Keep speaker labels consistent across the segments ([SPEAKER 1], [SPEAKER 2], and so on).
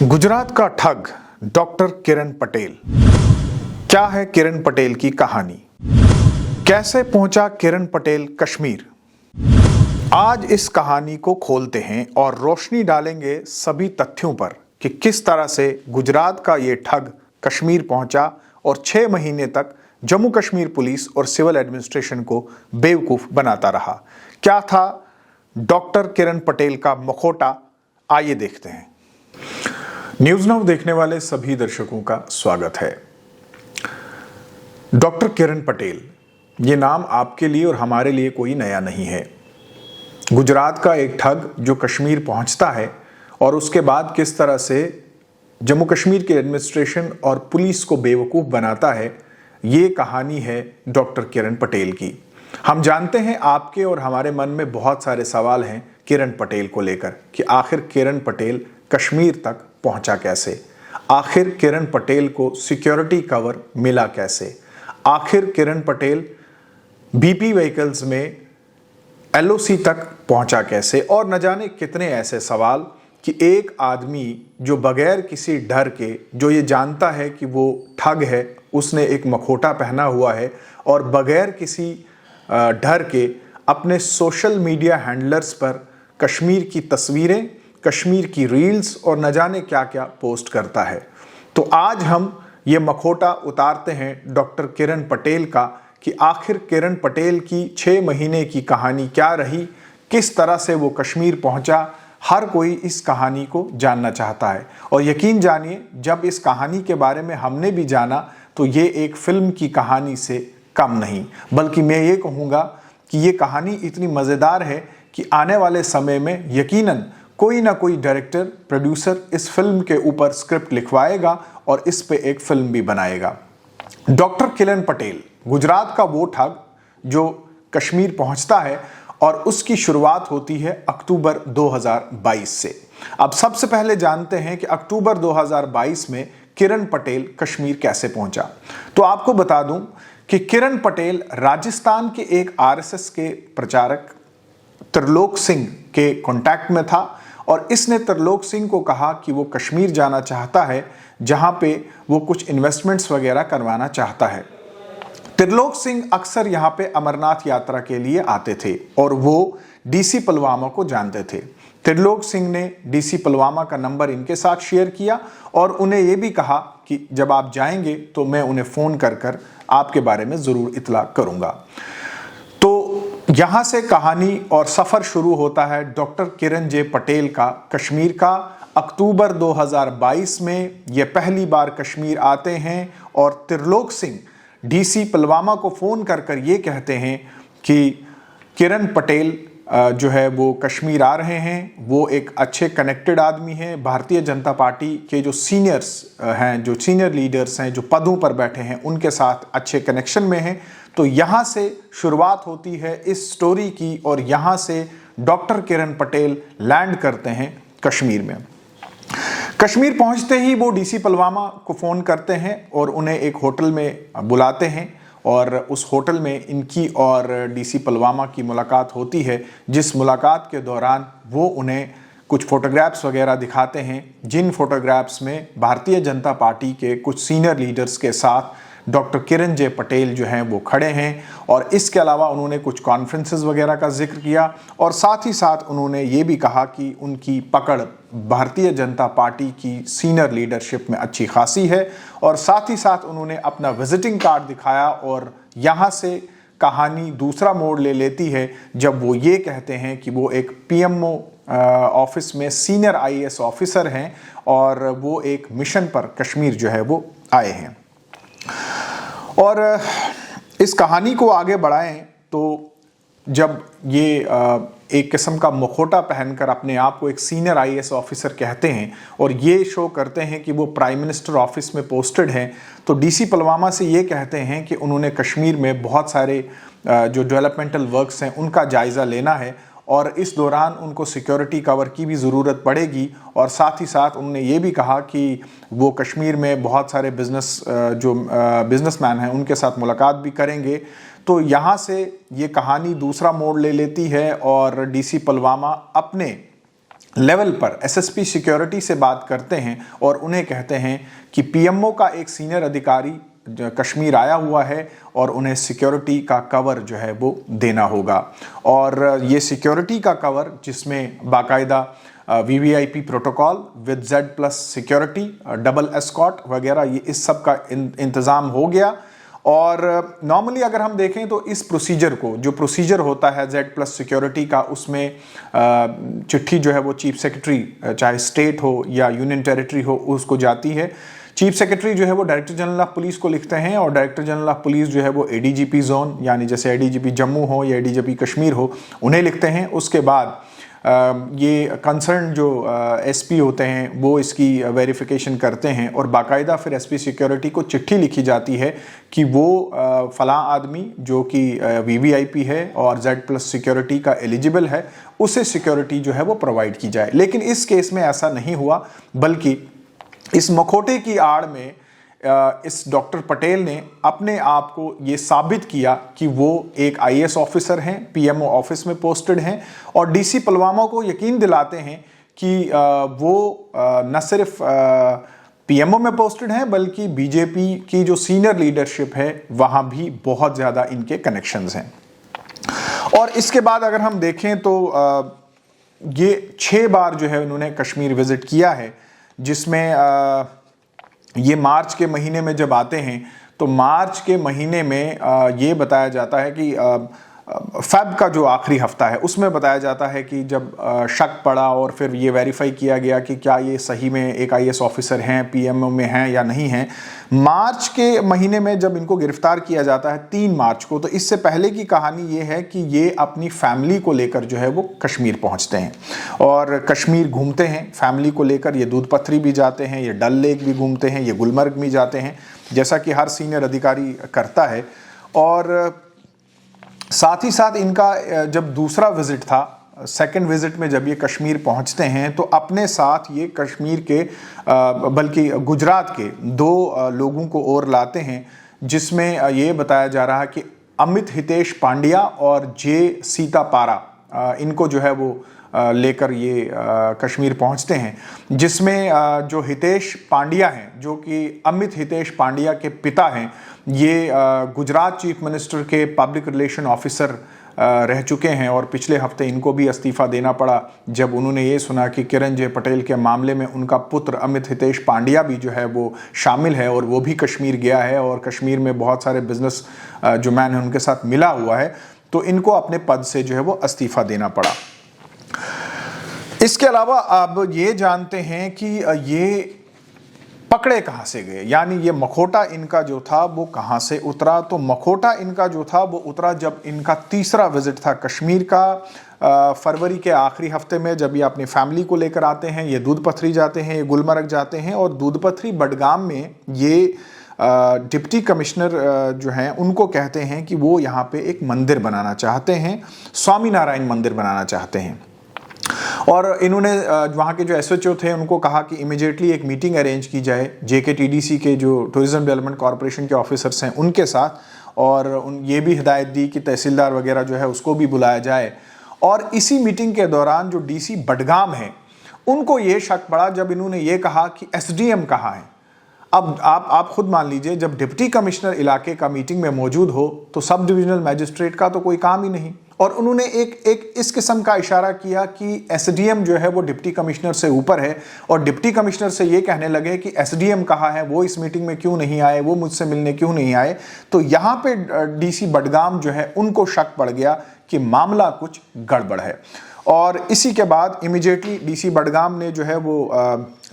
[SPEAKER 1] गुजरात का ठग डॉक्टर किरण पटेल। क्या है किरण पटेल की कहानी? कैसे पहुंचा किरण पटेल कश्मीर? आज इस कहानी को खोलते हैं और रोशनी डालेंगे सभी तथ्यों पर कि किस तरह से गुजरात का ये ठग कश्मीर पहुंचा और 6 महीने तक जम्मू कश्मीर पुलिस और सिविल एडमिनिस्ट्रेशन को बेवकूफ बनाता रहा। क्या था डॉक्टर किरण पटेल का मखौटा? आइए देखते हैं। न्यूज नाउ देखने वाले सभी दर्शकों का स्वागत है। डॉक्टर किरण पटेल, ये नाम आपके लिए और हमारे लिए कोई नया नहीं है। गुजरात का एक ठग जो कश्मीर पहुंचता है और उसके बाद किस तरह से जम्मू कश्मीर के एडमिनिस्ट्रेशन और पुलिस को बेवकूफ़ बनाता है, ये कहानी है डॉक्टर किरण पटेल की। हम जानते हैं आपके और हमारे मन में बहुत सारे सवाल हैं किरण पटेल को लेकर कि आखिर किरण पटेल कश्मीर तक पहुंचा कैसे, आखिर किरण पटेल को सिक्योरिटी कवर मिला कैसे, आखिर किरण पटेल बीपी व्हीकल्स में एलओसी तक पहुंचा कैसे, और न जाने कितने ऐसे सवाल कि एक आदमी जो बगैर किसी डर के, जो ये जानता है कि वो ठग है, उसने एक मखौटा पहना हुआ है और बगैर किसी डर के अपने सोशल मीडिया हैंडलर्स पर कश्मीर की तस्वीरें, कश्मीर की रील्स और न जाने क्या क्या पोस्ट करता है। तो आज हम ये मखौटा उतारते हैं डॉक्टर किरण पटेल का कि आखिर किरण पटेल की 6 महीने की कहानी क्या रही, किस तरह से वो कश्मीर पहुंचा। हर कोई इस कहानी को जानना चाहता है और यकीन जानिए, जब इस कहानी के बारे में हमने भी जाना तो ये एक फिल्म की कहानी से कम नहीं, बल्कि मैं ये कहूँगा कि ये कहानी इतनी मज़ेदार है कि आने वाले समय में यकीनन कोई ना कोई डायरेक्टर, प्रोड्यूसर इस फिल्म के ऊपर स्क्रिप्ट लिखवाएगा और इस पे एक फिल्म भी बनाएगा। डॉक्टर किरण पटेल, गुजरात का वो ठग जो कश्मीर पहुंचता है और उसकी शुरुआत होती है अक्टूबर 2022 से। अब सबसे पहले जानते हैं कि अक्टूबर 2022 में किरण पटेल कश्मीर कैसे पहुंचा। तो आपको बता दूं कि किरण पटेल राजस्थान के एक आरएसएस के प्रचारक त्रिलोक सिंह के कांटेक्ट में था और इसने त्रिलोक सिंह को कहा कि वो कश्मीर जाना चाहता है, जहां पे वो कुछ इन्वेस्टमेंट्स वगैरह करवाना चाहता है। त्रिलोक सिंह अक्सर यहाँ पे अमरनाथ यात्रा के लिए आते थे और वो डीसी पुलवामा को जानते थे। त्रिलोक सिंह ने डीसी पुलवामा का नंबर इनके साथ शेयर किया और उन्हें ये भी कहा कि जब आप जाएंगे तो मैं उन्हें फ़ोन कर आपके बारे में ज़रूर इत्तला करूँगा। तो यहाँ से कहानी और सफ़र शुरू होता है डॉक्टर किरण जे पटेल का कश्मीर का। अक्टूबर 2022 में ये पहली बार कश्मीर आते हैं और त्रिलोक सिंह डीसी पुलवामा को फ़ोन कर ये कहते हैं कि किरण पटेल जो है वो कश्मीर आ रहे हैं। वो एक अच्छे कनेक्टेड आदमी हैं, भारतीय जनता पार्टी के जो सीनियर्स हैं, जो सीनियर लीडर्स हैं, जो पदों पर बैठे हैं, उनके साथ अच्छे कनेक्शन में हैं। तो यहाँ से शुरुआत होती है इस स्टोरी की और यहाँ से डॉक्टर किरण पटेल लैंड करते हैं कश्मीर में। कश्मीर पहुँचते ही वो डीसी पुलवामा को फ़ोन करते हैं और उन्हें एक होटल में बुलाते हैं और उस होटल में इनकी और डीसी पुलवामा की मुलाकात होती है, जिस मुलाकात के दौरान वो उन्हें कुछ फ़ोटोग्राफ्स वगैरह दिखाते हैं, जिन फ़ोटोग्राफ्स में भारतीय जनता पार्टी के कुछ सीनियर लीडर्स के साथ डॉक्टर किरण जे पटेल जो हैं वो खड़े हैं। और इसके अलावा उन्होंने कुछ कॉन्फ्रेंसेस वगैरह का जिक्र किया और साथ ही साथ उन्होंने ये भी कहा कि उनकी पकड़ भारतीय जनता पार्टी की सीनियर लीडरशिप में अच्छी खासी है। और साथ ही साथ उन्होंने अपना विजिटिंग कार्ड दिखाया और यहाँ से कहानी दूसरा मोड़ ले लेती है जब वो ये कहते हैं कि वो एक पीएमओ ऑफिस में सीनियर आईएएस ऑफिसर हैं और वो एक मिशन पर कश्मीर जो है वो आए हैं। और इस कहानी को आगे बढ़ाएं तो जब ये एक किस्म का मुखौटा पहनकर अपने आप को एक सीनियर आईएएस ऑफिसर कहते हैं और ये शो करते हैं कि वो प्राइम मिनिस्टर ऑफिस में पोस्टेड हैं, तो डीसी पुलवामा से ये कहते हैं कि उन्होंने कश्मीर में बहुत सारे जो डेवलपमेंटल वर्क्स हैं उनका जायज़ा लेना है और इस दौरान उनको सिक्योरिटी कवर की भी ज़रूरत पड़ेगी। और साथ ही साथ उन्होंने ये भी कहा कि वो कश्मीर में बहुत सारे बिजनेसमैन हैं उनके साथ मुलाकात भी करेंगे। तो यहाँ से ये कहानी दूसरा मोड़ ले लेती है और डीसी पुलवामा अपने लेवल पर एसएसपी सिक्योरिटी से बात करते हैं और उन्हें कहते हैं कि पीएमओ का एक सीनियर अधिकारी कश्मीर आया हुआ है और उन्हें सिक्योरिटी का कवर जो है वो देना होगा। और ये सिक्योरिटी का कवर जिसमें बाकायदा VVIP protocol with Z+ security, double escort वगैरह, ये इस सब का इंतज़ाम हो गया। और नॉर्मली अगर हम देखें तो इस प्रोसीजर को, जो प्रोसीजर होता है Z+ सिक्योरिटी का, उसमें चिट्ठी जो है वो चीफ सेक्रेटरी, चाहे स्टेट हो या यूनियन टेरिटरी हो, उसको जाती है। चीफ सेक्रेटरी जो है वो डायरेक्टर जनरल ऑफ पुलिस को लिखते हैं और डायरेक्टर जनरल ऑफ पुलिस जो है वो एडीजीपी जोन, यानी जैसे एडीजीपी जम्मू हो या एडीजीपी कश्मीर हो, उन्हें लिखते हैं। उसके बाद ये कंसर्न जो एसपी होते हैं वो इसकी वेरिफिकेशन करते हैं और बाकायदा फिर एसपी सिक्योरिटी को चिट्ठी लिखी जाती है कि वो फलां आदमी जो कि वीवीआईपी है और Z+ सिक्योरिटी का एलिजिबल है, उसे सिक्योरिटी जो है वो प्रोवाइड की जाए। लेकिन इस केस में ऐसा नहीं हुआ, बल्कि इस मखौटे की आड़ में इस डॉक्टर पटेल ने अपने आप को ये साबित किया कि वो एक आईएएस ऑफिसर हैं, पीएमओ ऑफिस में पोस्टेड हैं और डीसी पुलवामा को यकीन दिलाते हैं कि वो न सिर्फ पीएमओ में पोस्टेड हैं बल्कि बीजेपी की जो सीनियर लीडरशिप है वहाँ भी बहुत ज़्यादा इनके कनेक्शंस हैं। और इसके बाद अगर हम देखें तो ये 6 बार जो है उन्होंने कश्मीर विजिट किया है, जिसमें ये मार्च के महीने में जब आते हैं तो मार्च के महीने में ये बताया जाता है कि फेब का जो आखिरी हफ्ता है उसमें बताया जाता है कि जब शक पड़ा और फिर ये वेरीफाई किया गया कि क्या ये सही में एक आईएएस ऑफिसर हैं, पीएमओ में हैं या नहीं हैं। मार्च के महीने में जब इनको गिरफ्तार किया जाता है 3 मार्च को, तो इससे पहले की कहानी ये है कि ये अपनी फैमिली को लेकर जो है वो कश्मीर पहुंचते हैं और कश्मीर घूमते हैं फैमिली को लेकर। ये दूध पथरी भी जाते हैं, ये डल लेक भी घूमते हैं, ये गुलमर्ग भी जाते हैं, जैसा कि हर सीनियर अधिकारी करता है। और साथ ही साथ इनका जब दूसरा विजिट था, सेकंड विजिट में जब ये कश्मीर पहुंचते हैं तो अपने साथ ये कश्मीर के बल्कि गुजरात के 2 लोगों को और लाते हैं, जिसमें ये बताया जा रहा है कि अमित हितेश पांड्या और जे सीता पारा, इनको जो है वो लेकर ये कश्मीर पहुंचते हैं। जिसमें जो हितेश पांड्या हैं, जो कि अमित हितेश पांड्या के पिता हैं, ये गुजरात चीफ मिनिस्टर के पब्लिक रिलेशन ऑफिसर रह चुके हैं और पिछले हफ्ते इनको भी इस्तीफ़ा देना पड़ा जब उन्होंने ये सुना कि किरण जे पटेल के मामले में उनका पुत्र अमित हितेश पांड्या भी जो है वो शामिल है और वो भी कश्मीर गया है और कश्मीर में बहुत सारे बिजनेस जो मैन हैं उनके साथ मिला हुआ है, तो इनको अपने पद से जो है वो इस्तीफ़ा देना पड़ा। इसके अलावा अब ये जानते हैं कि ये पकड़े कहाँ से गए, यानी ये मखौटा इनका जो था वो कहाँ से उतरा। तो मखौटा इनका जो था वो उतरा जब इनका तीसरा विजिट था कश्मीर का, फरवरी के आखिरी हफ्ते में, जब ये अपनी फैमिली को लेकर आते हैं। ये दूध पथरी जाते हैं, ये गुलमर्ग जाते हैं और दूध पथरी बडगाम में ये डिप्टी कमिश्नर जो हैं उनको कहते हैं कि वो यहाँ पे एक मंदिर बनाना चाहते हैं, स्वामीनारायण मंदिर बनाना चाहते हैं। और इन्होंने वहाँ के जो एसएचओ थे उनको कहा कि इमीडिएटली एक मीटिंग अरेंज की जाए जेकेटीडीसी के जो टूरिज्म डेवलपमेंट कॉरपोरेशन के ऑफिसर्स हैं उनके साथ, और ये भी हिदायत दी कि तहसीलदार वगैरह जो है उसको भी बुलाया जाए। और इसी मीटिंग के दौरान जो डीसी बडगाम है उनको ये शक पड़ा जब इन्होंने ये कहा कि एसडीएम कहाँ है। अब आप खुद मान लीजिए, जब डिप्टी कमिश्नर इलाके का मीटिंग में मौजूद हो तो सब डिविजनल मैजिस्ट्रेट का तो कोई काम ही नहीं। और उन्होंने एक इस किस्म का इशारा किया कि एसडीएम जो है वो डिप्टी कमिश्नर से ऊपर है और डिप्टी कमिश्नर से ये कहने लगे कि एसडीएम कहाँ है, वो इस मीटिंग में क्यों नहीं आए, वो मुझसे मिलने क्यों नहीं आए। तो यहाँ पे डीसी बडगाम जो है उनको शक पड़ गया कि मामला कुछ गड़बड़ है। और इसी के बाद इमीडिएटली डीसी बडगाम ने जो है वो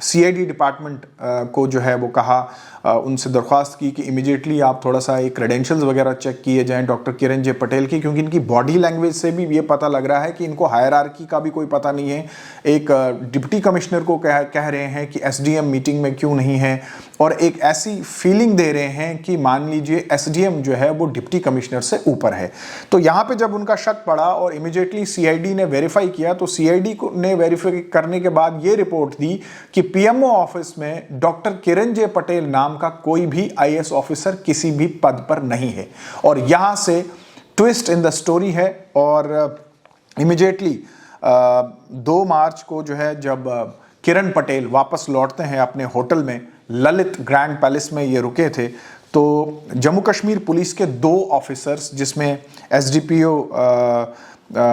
[SPEAKER 1] सीआईडी डिपार्टमेंट को जो है वो कहा, उनसे दरख्वास्त की कि इमीडिएटली आप थोड़ा सा एक क्रेडेंशियल्स वगैरह चेक किए जाएं डॉक्टर किरण जे पटेल की, क्योंकि इनकी बॉडी लैंग्वेज से भी ये पता लग रहा है कि इनको हायरार्की का भी कोई पता नहीं है। एक डिप्टी कमिश्नर को कह रहे हैं कि एसडीएम मीटिंग में क्यों नहीं है, और एक ऐसी फीलिंग दे रहे हैं कि मान लीजिए एसडीएम जो है वो डिप्टी कमिश्नर से ऊपर है। तो यहाँ पे जब उनका शक पड़ा और इमीडिएटली सीआईडी ने वेरीफाई किया, तो सीआईडी ने वेरीफाई करने के बाद ये रिपोर्ट दी कि पीएमओ ऑफिस में डॉक्टर किरण जे पटेल नाम का कोई भी आईएएस ऑफिसर किसी भी पद पर नहीं है। और यहां से ट्विस्ट इन द स्टोरी है और इमीडिएटली 2 मार्च को जो है जब किरण पटेल वापस लौटते हैं अपने होटल में, ललित ग्रैंड पैलेस में ये रुके थे, तो जम्मू कश्मीर पुलिस के 2 ऑफिसर्स जिसमें एसडीपीओ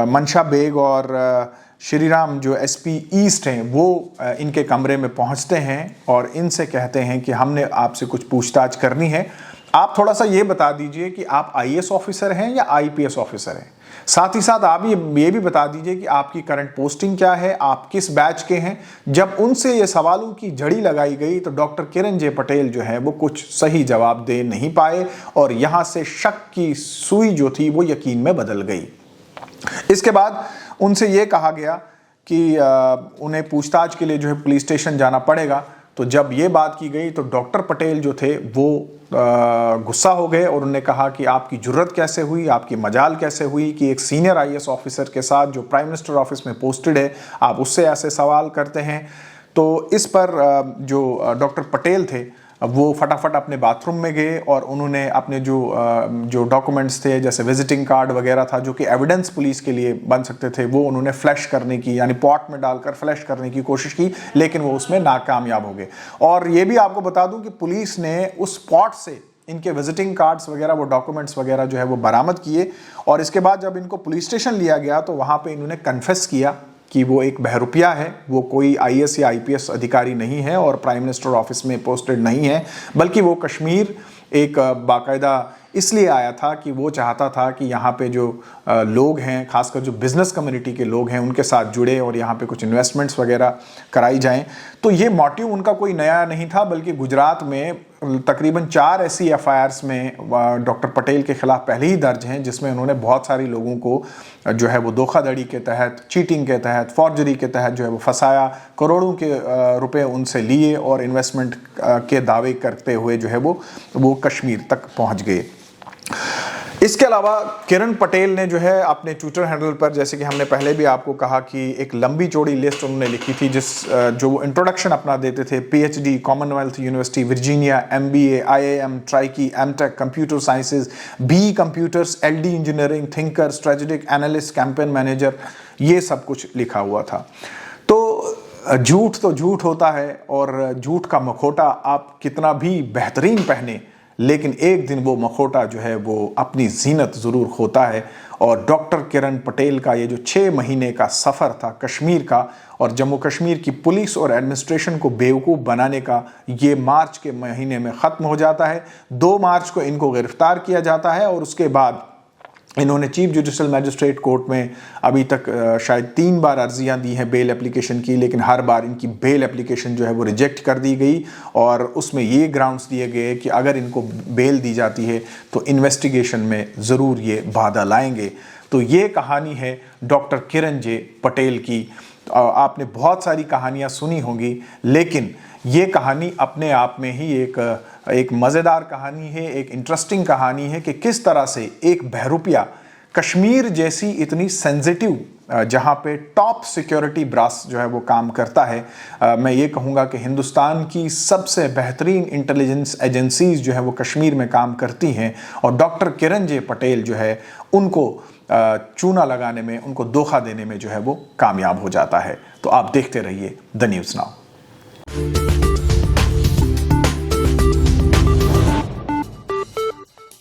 [SPEAKER 1] मंशा बेग और श्रीराम जो एसपी ईस्ट हैं वो इनके कमरे में पहुंचते हैं और इनसे कहते हैं कि हमने आपसे कुछ पूछताछ करनी है। आप थोड़ा सा ये बता दीजिए कि आप आईएएस ऑफिसर हैं या आईपीएस ऑफिसर हैं। साथ ही साथ आप ये भी बता दीजिए कि आपकी करंट पोस्टिंग क्या है, आप किस बैच के हैं। जब उनसे ये सवालों की झड़ी लगाई गई तो डॉक्टर किरण जे पटेल जो है वो कुछ सही जवाब दे नहीं पाए और यहाँ से शक की सुई जो थी वो यकीन में बदल गई। इसके बाद उनसे ये कहा गया कि उन्हें पूछताछ के लिए जो है पुलिस स्टेशन जाना पड़ेगा। तो जब ये बात की गई तो डॉक्टर पटेल जो थे वो गुस्सा हो गए और उन्होंने कहा कि आपकी जुर्रत कैसे हुई, आपकी मजाल कैसे हुई कि एक सीनियर आईएएस ऑफिसर के साथ जो प्राइम मिनिस्टर ऑफिस में पोस्टेड है आप उससे ऐसे सवाल करते हैं। तो इस पर जो डॉक्टर पटेल थे वो फटाफट अपने बाथरूम में गए और उन्होंने अपने जो डॉक्यूमेंट्स थे जैसे विजिटिंग कार्ड वगैरह था जो कि एविडेंस पुलिस के लिए बन सकते थे वो उन्होंने फ्लैश करने की यानी पॉट में डालकर फ्लैश करने की कोशिश की, लेकिन वो उसमें नाकामयाब हो गए। और ये भी आपको बता दूं कि पुलिस ने उस पॉट से इनके विजिटिंग कार्ड्स वगैरह वो डॉक्यूमेंट्स वगैरह जो है वो बरामद किए और इसके बाद जब इनको पुलिस स्टेशन लिया गया तो वहाँ पर इन्होंने कन्फेस किया कि वो एक बहरूपिया है, वो कोई आईएएस या आईपीएस अधिकारी नहीं है और प्राइम मिनिस्टर ऑफिस में पोस्टेड नहीं है, बल्कि वो कश्मीर एक बाकायदा इसलिए आया था कि वो चाहता था कि यहाँ पे जो लोग हैं, खासकर जो बिज़नेस कम्युनिटी के लोग हैं, उनके साथ जुड़े और यहाँ पे कुछ इन्वेस्टमेंट्स वगैरह कराई जाएं। तो ये मोटिव उनका कोई नया नहीं था, बल्कि गुजरात में तकरीबन 4 ऐसी एफआईआर्स में डॉक्टर पटेल के खिलाफ पहले ही दर्ज हैं जिसमें उन्होंने बहुत सारे लोगों को जो है वो धोखाधड़ी के तहत, चीटिंग के तहत, फॉर्जरी के तहत जो है वो फंसाया, करोड़ों के रुपए उनसे लिए और इन्वेस्टमेंट के दावे करते हुए जो है वो कश्मीर तक पहुँच गए। इसके अलावा किरण पटेल ने जो है अपने ट्विटर हैंडल पर, जैसे कि हमने पहले भी आपको कहा कि एक लंबी चौड़ी लिस्ट उन्होंने लिखी थी जो इंट्रोडक्शन अपना देते थे, PhD, Commonwealth University Virginia, MBA, IIM, Trichy, MTech, computer sciences, B computers, LD engineering, thinker, strategic analyst, campaign manager, ये सब कुछ लिखा हुआ था। तो झूठ तो झूठ होता है और झूठ का मखोटा आप कितना भी बेहतरीन पहने लेकिन एक दिन वो मखोटा जो है वो अपनी जीनत ज़रूर खोता है। और डॉक्टर किरण पटेल का ये जो 6 महीने का सफ़र था कश्मीर का और जम्मू कश्मीर की पुलिस और एडमिनिस्ट्रेशन को बेवकूफ़ बनाने का, ये मार्च के महीने में ख़त्म हो जाता है। 2 मार्च को इनको गिरफ्तार किया जाता है और उसके बाद इन्होंने चीफ जुडिशल मैजिस्ट्रेट कोर्ट में अभी तक शायद 3 बार अर्जियां दी हैं बेल एप्लीकेशन की, लेकिन हर बार इनकी बेल एप्लीकेशन जो है वो रिजेक्ट कर दी गई और उसमें ये ग्राउंड्स दिए गए कि अगर इनको बेल दी जाती है तो इन्वेस्टिगेशन में ज़रूर ये बाधा लाएंगे। तो ये कहानी है डॉक्टर किरण जे पटेल की। आपने बहुत सारी कहानियाँ सुनी होंगी, लेकिन ये कहानी अपने आप में ही एक मज़ेदार कहानी है, एक इंटरेस्टिंग कहानी है कि किस तरह से एक बहरूपिया कश्मीर जैसी इतनी सेंसिटिव जहाँ पे टॉप सिक्योरिटी ब्रास जो है वो काम करता है, मैं ये कहूँगा कि हिंदुस्तान की सबसे बेहतरीन इंटेलिजेंस एजेंसीज जो है वो कश्मीर में काम करती हैं और डॉक्टर किरण जे पटेल जो है उनको चूना लगाने में, उनको धोखा देने में जो है वो कामयाब हो जाता है। तो आप देखते रहिए द न्यूज़ नाउ।